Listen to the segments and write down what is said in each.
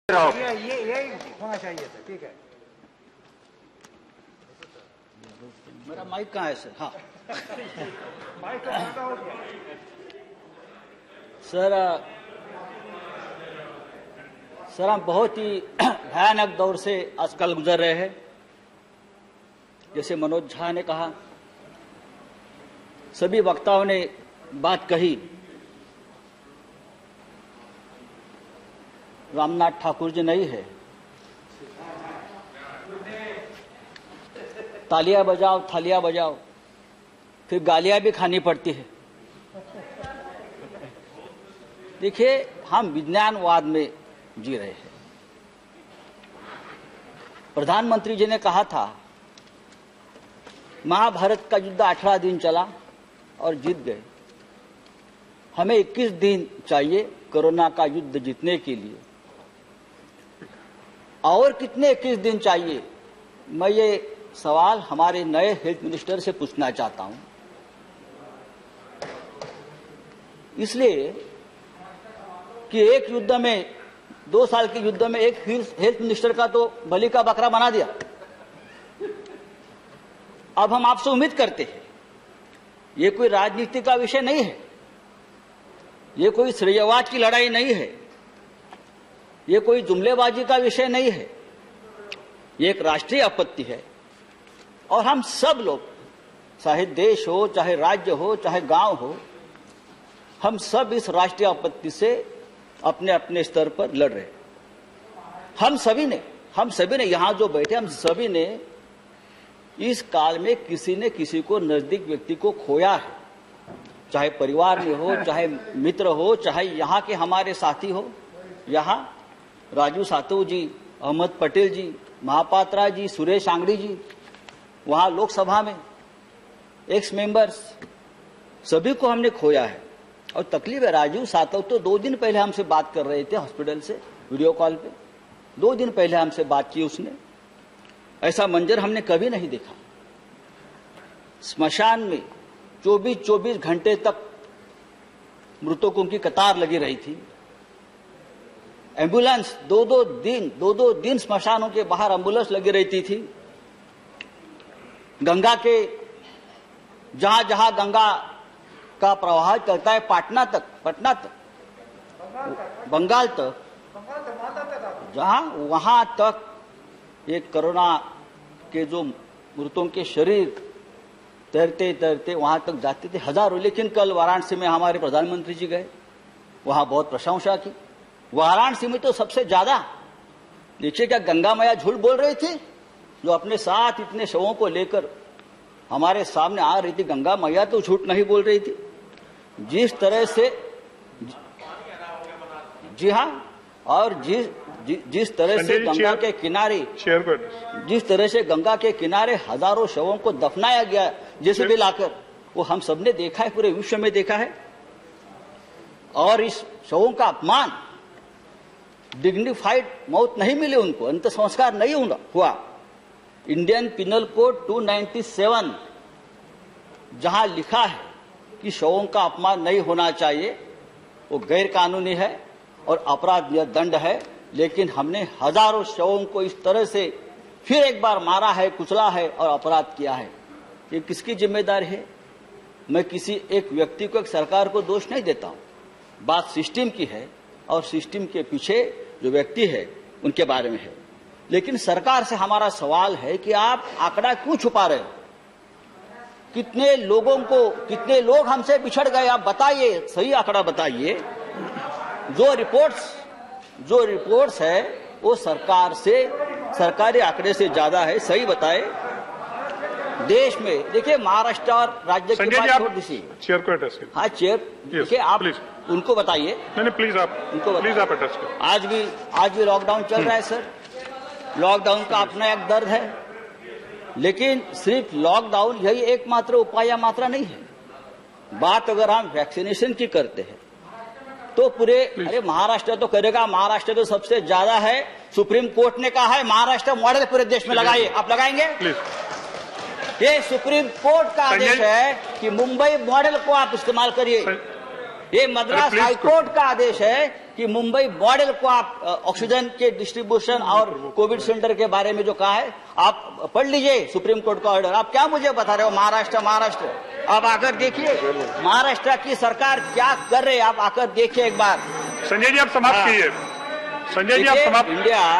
ये होना चाहिए था। ठीक है, मेरा माइक कहाँ है सर? हाँ माइक तो फायदा हो गया। सर हम बहुत ही भयानक दौर से आजकल गुजर रहे हैं। जैसे मनोज झा ने कहा, सभी वक्ताओं ने बात कही। रामनाथ ठाकुर जी नहीं है, तालियां बजाओ थालियां बजाओ, फिर गालियां भी खानी पड़ती है। देखिए, हम विज्ञानवाद में जी रहे हैं। प्रधानमंत्री जी ने कहा था महाभारत का युद्ध 18 दिन चला और जीत गए। हमें 21 दिन चाहिए कोरोना का युद्ध जीतने के लिए। और कितने 21 दिन चाहिए? मैं ये सवाल हमारे नए हेल्थ मिनिस्टर से पूछना चाहता हूं। इसलिए कि एक युद्ध में, 2 साल के युद्ध में एक हेल्थ मिनिस्टर का तो बलि का बकरा बना दिया। अब हम आपसे उम्मीद करते हैं, ये कोई राजनीति का विषय नहीं है, ये कोई श्रेयवाद की लड़ाई नहीं है, ये कोई जुमलेबाजी का विषय नहीं है, ये एक राष्ट्रीय आपत्ति है। और हम सब लोग, चाहे देश हो, चाहे राज्य हो, चाहे गांव हो, हम सब इस राष्ट्रीय आपत्ति से अपने अपने स्तर पर लड़ रहे हैं। हम सभी ने यहां जो बैठे, हम सभी ने इस काल में किसी ने किसी को, नजदीक व्यक्ति को खोया है। चाहे परिवार में हो, चाहे मित्र हो, चाहे यहां के हमारे साथी हो। यहां राजू सातव जी, अहमद पटेल जी, महापात्रा जी, सुरेश आंगड़ी जी, वहां लोकसभा में एक्स मेंबर्स, सभी को हमने खोया है। और तकलीफ है, राजू सातव तो 2 दिन पहले हमसे बात कर रहे थे हॉस्पिटल से, वीडियो कॉल पे। 2 दिन पहले हमसे बात की उसने। ऐसा मंजर हमने कभी नहीं देखा। स्मशान में 24 घंटे तक मृतकों की कतार लगी रही थी। एम्बुलेंस 2-2 दिन स्मशानों के बाहर एम्बुलेंस लगी रहती थी। गंगा के जहां गंगा का प्रवाह चलता है, पटना तक, बंगाल तक, जहां वहां तक ये कोरोना के जो मृतों के शरीर तैरते तैरते वहां तक जाते थे, हजारों। लेकिन कल वाराणसी में हमारे प्रधानमंत्री जी गए, वहां बहुत प्रशंसा की। वाराणसी में तो सबसे ज्यादा। देखिए, क्या गंगा मैया झूठ बोल रही थी? जो अपने साथ इतने शवों को लेकर हमारे सामने आ रही थी, गंगा मैया तो झूठ नहीं बोल रही थी। जिस तरह से, जी हाँ, और जिस तरह से गंगा के किनारे, जिस तरह से गंगा के किनारे हजारों शवों को दफनाया गया जैसे भी लाकर, वो हम सबने देखा है, पूरे विश्व में देखा है। और इस शवों का अपमान, डिग्निफाइड मौत नहीं मिली उनको, अंत संस्कार नहीं हुआ। इंडियन पिनल कोड 297 जहां लिखा है कि शवों का अपमान नहीं होना चाहिए, वो गैर कानूनी है और अपराध दंड है। लेकिन हमने हजारों शवों को इस तरह से फिर एक बार मारा है, कुचला है और अपराध किया है। ये किसकी जिम्मेदारी है? मैं किसी एक व्यक्ति को, एक सरकार को दोष नहीं देता हूं। बात सिस्टम की है और सिस्टम के पीछे जो व्यक्ति है उनके बारे में है। लेकिन सरकार से हमारा सवाल है कि आप आंकड़ा क्यों छुपा रहे हो? कितने लोग हमसे बिछड़ गए, आप बताइए, सही आंकड़ा बताइए। जो रिपोर्ट्स है वो सरकारी आंकड़े से ज्यादा है, सही बताए। देश में देखिए, महाराष्ट्र और राज्य की बात छोड़ दीजिए, चेयर को एड्रेस कीजिए। हाँ चेयर, देखिए आप उनको बताइए। नहीं प्लीज आप एड्रेस करें। आज भी लॉकडाउन चल रहा है सर। लॉकडाउन का अपना एक दर्द है, लेकिन सिर्फ लॉकडाउन यही एकमात्र उपाय या मात्रा नहीं है। बात अगर हम वैक्सीनेशन की करते हैं तो पूरे, अरे महाराष्ट्र तो करेगा, महाराष्ट्र तो सबसे ज्यादा है। सुप्रीम कोर्ट ने कहा है महाराष्ट्र मॉडल पूरे देश में लगाइए, आप लगाएंगे? ये सुप्रीम कोर्ट का आदेश है कि मुंबई मॉडल को आप इस्तेमाल करिए। ये मद्रास हाईकोर्ट का आदेश है कि मुंबई मॉडल को आप ऑक्सीजन के डिस्ट्रीब्यूशन और कोविड सेंटर के बारे में जो कहा है, आप पढ़ लीजिए सुप्रीम कोर्ट का ऑर्डर। आप क्या मुझे बता रहे हो महाराष्ट्र? आप आकर देखिए महाराष्ट्र की सरकार क्या कर रही है, आप आकर देखिए एक बार। संजय जी आप समाप्त कीजिए। संजय जी आप समाप्त।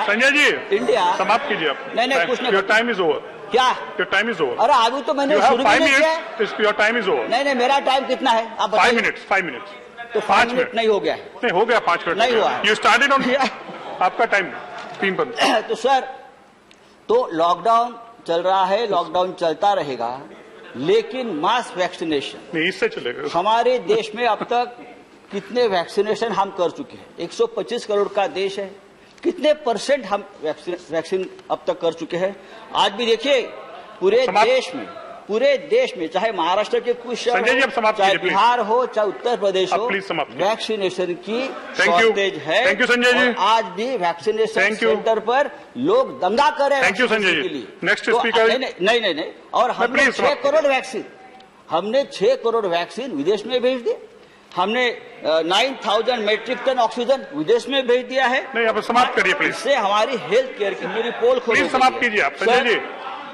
संजय जी इंडिया समाप्त कीजिए आप। नहीं कुछ नहीं। Your time is over. क्या? Your time is over. अरे अभी तो मैंने शुरू भी नहीं किया। Your time is over. नहीं मेरा टाइम कितना है आप बताइए। 5 मिनट्स। तो 5 मिनट नहीं हो गया? नहीं हो गया, 5 मिनट नहीं हुआ। यू स्टार्टेड ऑन आपका टाइम 3 पर। तो सर, तो लॉकडाउन चल रहा है, लॉकडाउन चलता रहेगा, लेकिन मास वैक्सीनेशन नहीं इससे चलेगा। हमारे देश में अब तक कितने वैक्सीनेशन हम कर चुके हैं? 125 करोड़ का देश है, कितने % हम वैक्सीन अब तक कर चुके हैं? आज भी देखिए पूरे देश में चाहे महाराष्ट्र के कुछ शहर हो, चाहे बिहार हो, चाहे उत्तर प्रदेश हो, वैक्सीनेशन की शॉर्टेज है। थैंक यू संजय जी। आज भी वैक्सीनेशन सेंटर पर लोग दंगा कर रहे हैं। Thank you Sanjay ji. Next speaker. नहीं और हमने 6 करोड़ वैक्सीन विदेश में भेज दी। हमने 9000 मेट्रिक टन ऑक्सीजन विदेश में भेज दिया है। नहीं आप समाप्त करिए प्लीज। इससे हमारी हेल्थ केयर की मेरी पोल खोलो। प्लीज समाप्त कीजिए आप Sanjay ji.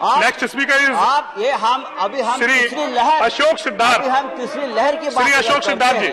Next speaker is आप ये हम तीसरी लहर अशोक सिद्धार्थ। हम तीसरी लहर की बात श्री अशोक सिद्धार्थ जी।